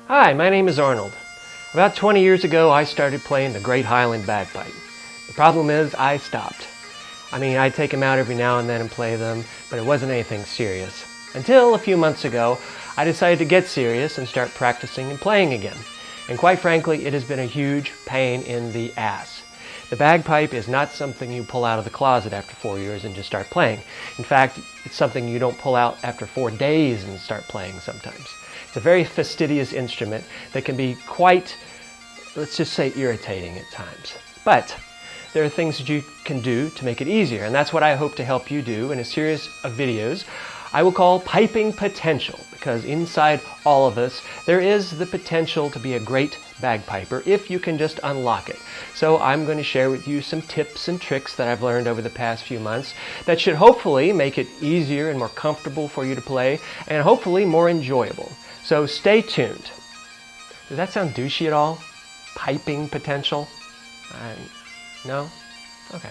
Hi, my name is Arnold. About 20 years ago, I started playing the Great Highland Bagpipe. The problem is, I stopped. I'd take them out every now and then and play them, but it wasn't anything serious. Until a few months ago, I decided to get serious and start practicing and playing again. And quite frankly, it has been a huge pain in the ass. The bagpipe is not something you pull out of the closet after 4 years and just start playing. In fact, it's something you don't pull out after 4 days and start playing sometimes. It's a very fastidious instrument that can be quite, let's just say, irritating at times. But there are things that you can do to make it easier, and that's what I hope to help you do in a series of videos I will call Piping Potential, because inside all of us there is the potential to be a great bagpiper if you can just unlock it. So I'm going to share with you some tips and tricks that I've learned over the past few months that should hopefully make it easier and more comfortable for you to play, and hopefully more enjoyable. So stay tuned. Does that sound douchey at all? Piping potential? No? Okay.